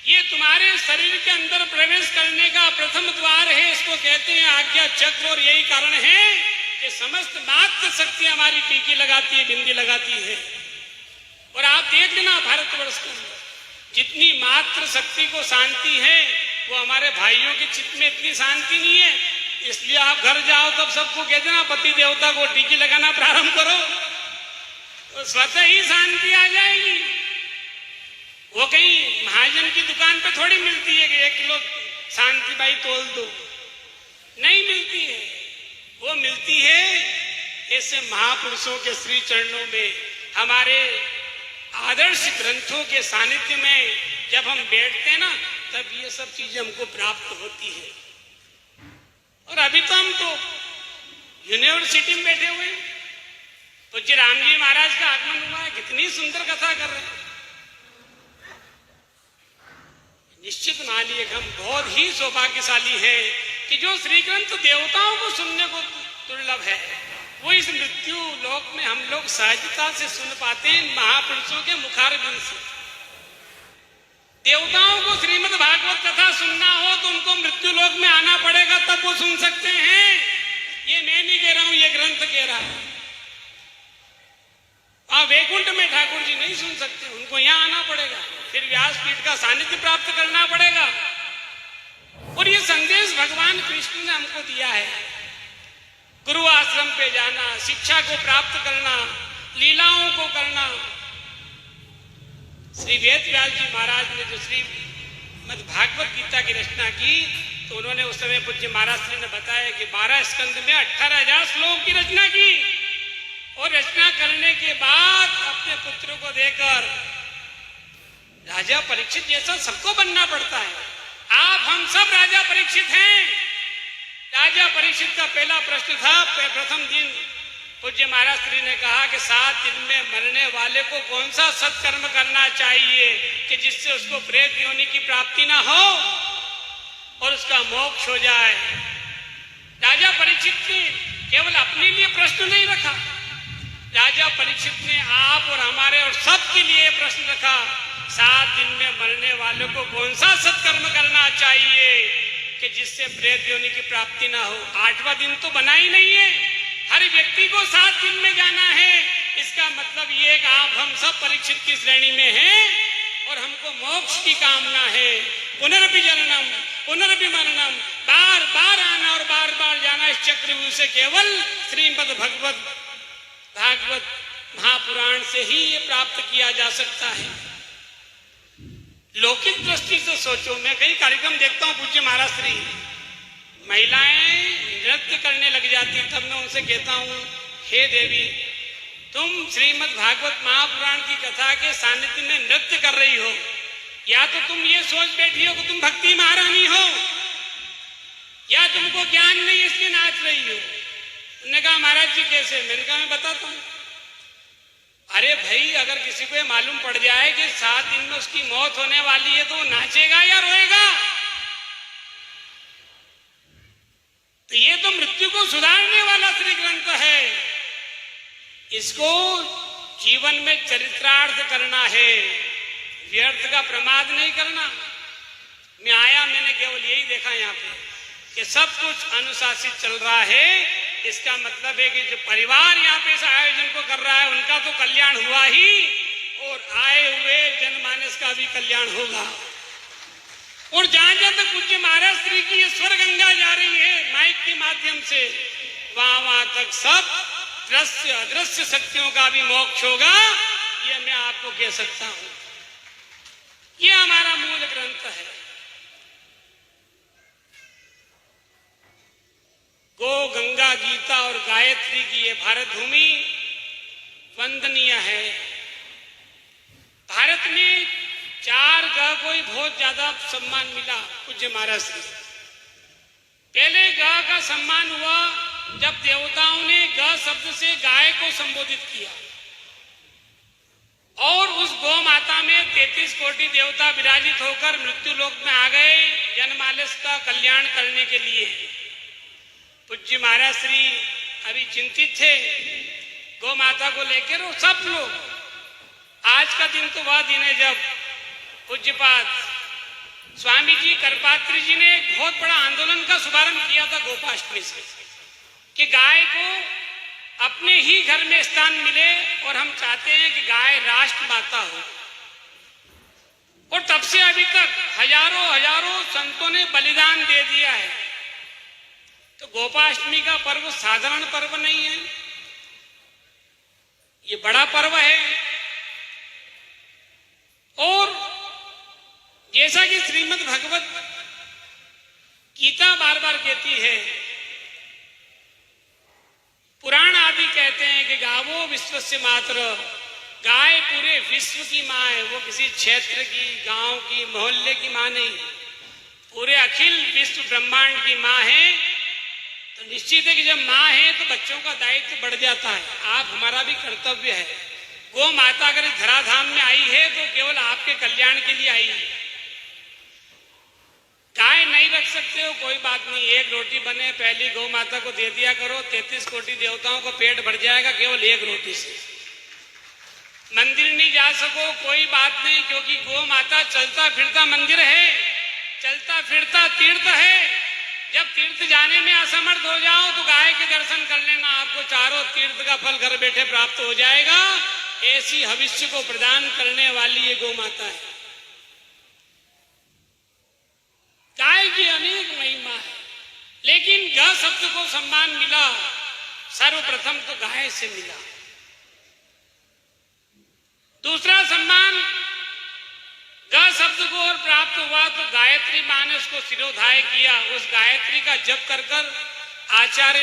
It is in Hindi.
ये तुम्हारे शरीर के अंदर प्रवेश करने का प्रथम द्वार है, इसको कहते हैं आज्ञा चक्र। और यही कारण है कि समस्त मात्र शक्ति हमारी टीकी लगाती है, बिंदी लगाती है। और आप देख लेना भारतवर्ष के अंदर जितनी मात्र शक्ति को शांति है, वो हमारे भाइयों के चित्त में इतनी शांति नहीं है। इसलिए आप घर जाओ तब सबको कह देना पति देवता को टीकी लगाना प्रारंभ करो, तो स्वतः ही शांति आ जाएगी। वो कहीं महाजन की दुकान पे थोड़ी मिलती है कि 1 किलो शांति बाई तोल दो, नहीं मिलती है। वो मिलती है ऐसे महापुरुषों के श्री चरणों में, हमारे आदर्श ग्रंथों के सानिध्य में जब हम बैठते हैं ना, तब ये सब चीजें हमको प्राप्त होती है। और अभी तो हम तो यूनिवर्सिटी में बैठे हुए हैं, तो जी राम जी महाराज का आगमन हुआ है, कितनी सुंदर कथा कर रहे हैं। निश्चित मानिए हम बहुत ही सौभाग्यशाली हैं कि जो श्री ग्रंथ देवताओं को सुनने को दुर्लभ है, वो इस मृत्यु लोक में हम लोग सहजता से सुन पाते हैं महापुरुषों के मुखारबिंद से। देवताओं को श्रीमद् भागवत कथा सुनना हो तो उनको मृत्यु लोक में आना पड़ेगा, तब वो सुन सकते हैं। ये मैं नहीं कह रहा हूं, ये ग्रंथ कह रहा है। वैकुंठ में ठाकुर जी नहीं सुन सकते, उनको यहाँ आना पड़ेगा, फिर व्यासपीठ का सानिध्य प्राप्त करना पड़ेगा। और ये संदेश भगवान कृष्ण ने हमको दिया है, गुरु आश्रम पे जाना, शिक्षा को प्राप्त करना, लीलाओं को करना। श्री वेद व्यास जी महाराज ने जो श्रीमद् भागवत गीता की रचना की, तो उन्होंने उस समय पूज्य महाराज श्री ने बताया कि 12 स्कंद में 18,000 श्लोक की रचना की। और रचना करने के बाद अपने पुत्र को देकर राजा परीक्षित जैसा सबको बनना पड़ता है। आप हम सब राजा परीक्षित हैं। राजा परीक्षित का पहला प्रश्न था, प्रथम दिन पूज्य महाराज श्री ने कहा कि 7 दिन में मरने वाले को कौन सा सत्कर्म करना चाहिए कि जिससे उसको प्रेत योनि की प्राप्ति ना हो और उसका मोक्ष हो जाए। राजा परीक्षित ने केवल अपने लिए प्रश्न नहीं रखा, राजा परीक्षित ने आप और हमारे और सबके लिए प्रश्न रखा, 7 दिन में मरने वालों को कौन सा सत्कर्म करना चाहिए कि जिससे प्रेत योनि की प्राप्ति ना हो। 8वां दिन तो बना ही नहीं है, हर व्यक्ति को 7 दिन में जाना है। इसका मतलब ये कि आप हम सब परीक्षित की श्रेणी में हैं और हमको मोक्ष की कामना है। पुनरपि जननम पुनरपि मरणम, बार बार आना और बार बार जाना, इस चक्रव्यूह से केवल श्रीमद् भागवत महापुराण से ही ये प्राप्त किया जा सकता है। लौकिक दृष्टि से सोचो, मैं कई कार्यक्रम देखता हूँ पूज्य महाराज श्री, महिलाएं नृत्य करने लग जाती, तब मैं उनसे कहता हूँ, हे देवी, तुम श्रीमद् भागवत महापुराण की कथा के सानिध्य में नृत्य कर रही हो, या तो तुम ये सोच बैठी हो कि तुम भक्ति महारानी हो, या तुमको ज्ञान नहीं इसलिए नाच रही हो। उन्होंने कहा महाराज जी कैसे? मैंने कहा मैं बताता हूँ। अरे भाई, अगर किसी को ये मालूम पड़ जाए कि 7 दिन में उसकी मौत होने वाली है, तो वो नाचेगा या रोएगा? तो ये तो मृत्यु को सुधारने वाला श्री ग्रंथ है, इसको जीवन में चरित्रार्थ करना है, व्यर्थ का प्रमाद नहीं करना। मैं आया, मैंने केवल यही देखा यहाँ पे कि सब कुछ अनुशासित चल रहा है। इसका मतलब है कि जो परिवार यहाँ पे इस आयोजन को कर रहा है, उनका तो कल्याण हुआ ही, और आए हुए जनमानस का भी कल्याण होगा। और जहां जहां तक पूज्य महाराज श्री की स्वर गंगा जा रही है माइक के माध्यम से, वहां तक सब दृश्य अदृश्य शक्तियों का भी मोक्ष होगा, ये मैं आपको कह सकता हूं। ये हमारा मूल ग्रंथ है। गो गंगा गीता और गायत्री की ये भारत भूमि वंदनीय है। भारत में 4 ग को ही बहुत ज्यादा सम्मान मिला पूज्य महाराज श्री। पहले ग का सम्मान हुआ जब देवताओं ने ग शब्द से गाय को संबोधित किया, और उस गौ माता में 33 कोटि देवता विराजित होकर मृत्यु लोक में आ गए जनमानस का कल्याण करने के लिए। पूज्य महाराज श्री अभी चिंतित थे गौ माता को लेकर, और सब लोग। आज का दिन तो वह दिन है जब पूज्यपाद स्वामी जी करपात्री जी ने एक बहुत बड़ा आंदोलन का शुभारंभ किया था गोपाष्टमी से, कि गाय को अपने ही घर में स्थान मिले, और हम चाहते हैं कि गाय राष्ट्र माता हो। और तब से अभी तक हजारों हजारों संतों ने बलिदान दे दिया है। तो गोपाष्टमी का पर्व साधारण पर्व नहीं है, ये बड़ा पर्व है। और जैसा कि श्रीमद् भगवत गीता बार बार कहती है, पुराण आदि कहते हैं कि गावो विश्वस्य मातृ, गाय पूरे विश्व की माँ है। वो किसी क्षेत्र की, गांव की, मोहल्ले की माँ नहीं, पूरे अखिल विश्व ब्रह्मांड की माँ है। तो निश्चित है कि जब माँ है तो बच्चों का दायित्व बढ़ जाता है। आप हमारा भी कर्तव्य है। गो माता अगर धराधाम में आई है तो केवल आपके कल्याण के लिए आई है। गाय नहीं रख सकते हो, कोई बात नहीं, एक रोटी बने पहली गौ माता को दे दिया करो, 33 कोटि देवताओं को पेट भर जाएगा केवल एक रोटी से। मंदिर नहीं जा सको, कोई बात नहीं, क्योंकि गौ माता चलता फिरता मंदिर है, चलता फिरता तीर्थ है। जब तीर्थ जाने में असमर्थ हो जाओ तो गाय के दर्शन कर लेना, आपको चारों तीर्थ का फल घर बैठे प्राप्त हो जाएगा। ऐसी भविष्य को प्रदान करने वाली ये गौ माता है। गाय की अनेक महिमा है, लेकिन ग शब्द को सम्मान मिला सर्वप्रथम तो गाय से मिला। दूसरा सम्मान ग शब्द को और प्राप्त हुआ तो गायत्री माँ ने उसको शिरोधार्य किया। उस गायत्री का जप कर आचार्य